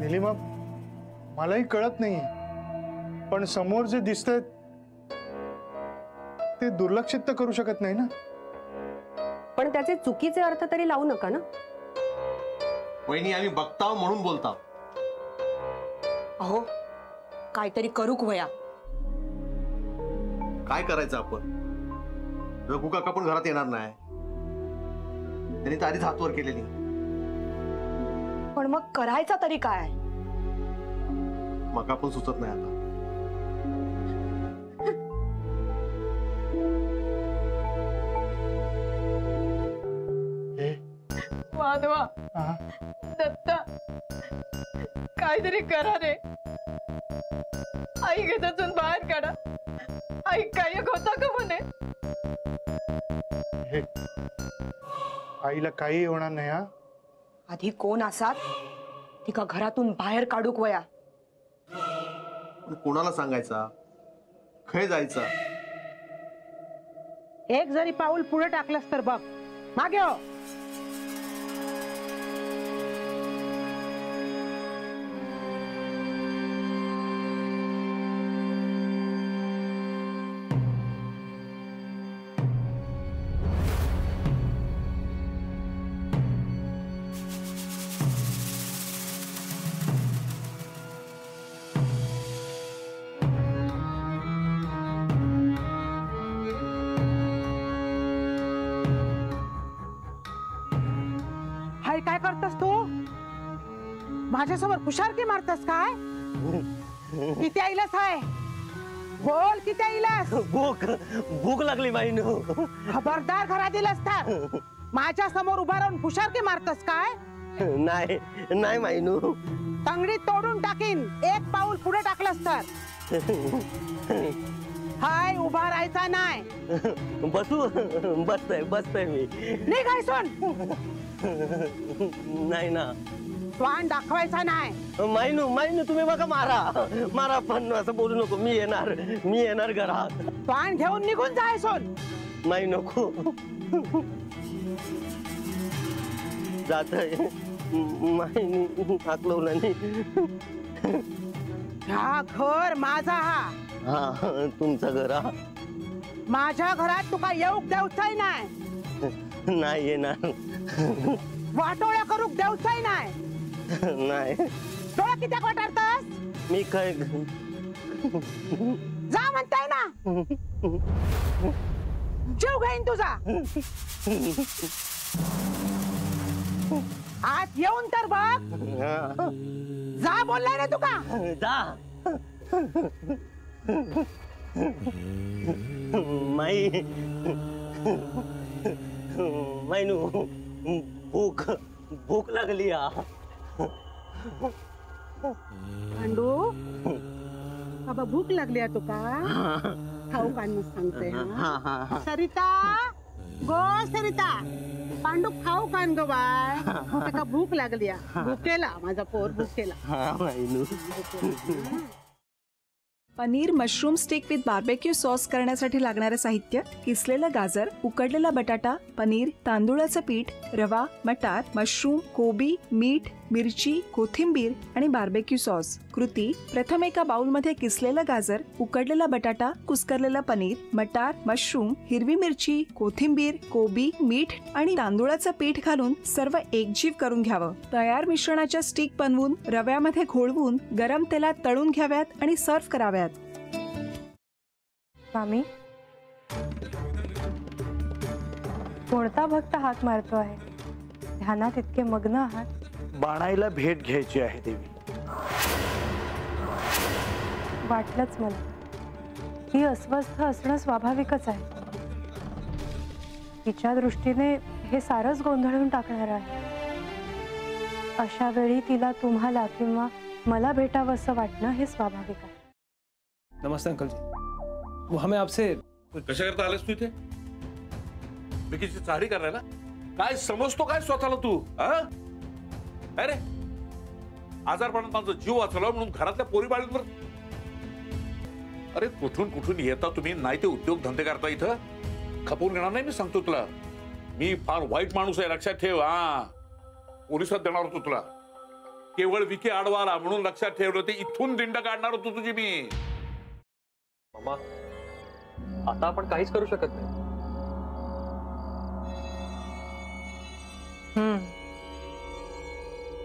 निलिमा, मलाही कळत नाहीये, पण समोर जे दिसतंय ते दुर्लक्षित तर करू शकत नाही ना. पण त्याचे चुकीचे अर्थ तरी लावू नका ना. वहिनी, आम्ही बघताव म्हणून बोलताव. अहो, काहीतरी करूक वया. काय करायचं आपण? रघु काका पण घरात येणार नाही, त्यांनी तर आधीच हातवर केलेली. पण मग करायचा तरी काय? मग आपण सुचत नाही आता. माधवा, दत्ता, काहीतरी करा रे. आई घरातून बाहेर काढा. आई काय होता का म्हणे? आईला काही होणार नाही. हा, आधी कोण असात तिका घरातून बाहेर काढूक वया. कोणाला सांगायचा? खय जायचा? एक जरी पाऊल पुढे टाकलंस तर बघ मागे हो. काय करतस तू? माझ्यासमोर हुशारकी मारतस काय? किती आईलास आहे? बोल, किती आईलास? भूक लागली मायनू. खबरदार घरात दिलंस तर माझ्या समोर उभा राहून हुशारकी मारतस काय? नाही नाही मायनू. तंगडी तोडून टाकीन एक पाऊल पुढे टाकलंस तर. हाय, उभा राहायचा नाही. बसतोय मी. निघाय सोन. नाही ना, वाण दाखवायचा नाही. मायनू तुम्ही बघा, मारा पण असं बोलू नको. मी येणार घरात. वाण घेऊन निघून जाय सोन. माई नको, जातय. मायनी हाकलवलं नाही. हा घर माझा. हा, तुमचं घर. माझ्या घरात तुका येऊक देऊचाय नाही. नाही येणार. वाटोळ्या करूक देऊचाय नाही. नाही. डोळा किती वाटारतस? मी काय जा म्हणताय ना. जीव घेईन तुझा. आज येऊन तर बघ. जा बोललाय ना तुका. जा. मायनू, भूक लागली. पांडू बाबा, भूक लागली आहे तुका? खाऊ काढून सांगते. सरिता, गो सरिता, पांडू खाऊ कान गो बाय. तुका भूक लागली आहे. भूकेला माझा पोर, भूकेला. Paneer mushroom stick with barbecue sauce करण्यासाठी लागणारे साहित्य: किसलेलं गाजर, उकडलेला बटाटा, पनीर, तांदूळाचं पीठ, रवा, मटार, मशरूम, कोबी, मीठ, मिरची, कोथिंबीर आणि बार्बेक्यू सॉस. कृती: प्रथम एका बाउलमध्ये किसलेलं गाजर, उकडलेला बटाटा, कुस्करलेलं पनीर, मटार, मशरूम, हिरवी मिरची, कोथिंबीर, कोबी, मीठ आणि तांदूळाचं पीठ घालून सर्व एकजीव करून घ्यावं. तयार मिश्रणाच्या स्टिक बनवून रव्यामध्ये घोळवून गरम तेलात तळून घ्याव्यात आणि सर्व्ह कराव्यात. मामी, कोणता भक्त हाक मारतो आहे? ध्यानात इतके मग्न आहात. बाणाईला भेट घ्यायची आहे देवी. वाटलंच मला. ही अस्वस्थ असणं स्वाभाविकच आहे. तिच्या दृष्टीने हे सारंच गोंधळून टाकणार आहे. अशा वेळी तिला तुम्हाला किंवा मला भेटावं असं वाटणं हे स्वाभाविक आहे. नमस्ते अंकल जी. वो हमें आपसे. कशा करता आलेस तू इथे? विकीची चाहरी करायला? काय समजतो काय स्वतःला तू? अरे, आजारपणात माझा जीव वाचला म्हणून घरातल्या पोरी बाळींवर. अरे, कुठून कुठून येता तुम्ही? नाही ते उद्योग धंदे करता इथं. खपवून घेणार नाही मी, सांगतो तुला. मी फार वाईट माणूस आहे, लक्षात ठेव. पोलिसात देणार होतो तुला. केवळ विखे आडवा आला म्हणून लक्षात ठेवलं ते इथून दिंड काढणार होतो तुझी मी. मामा आता आपण काहीच करू शकत नाही.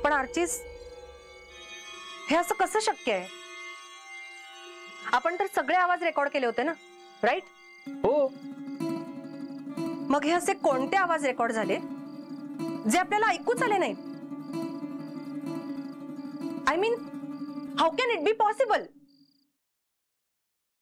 पण आर्चिस, हे असं कसं शक्य आहे? आपण तर सगळे आवाज रेकॉर्ड केले होते ना, राईट? हो. मग हे असे कोणते आवाज रेकॉर्ड झाले जे आपल्याला ऐकूच आले नाहीत? I mean, how can it be possible?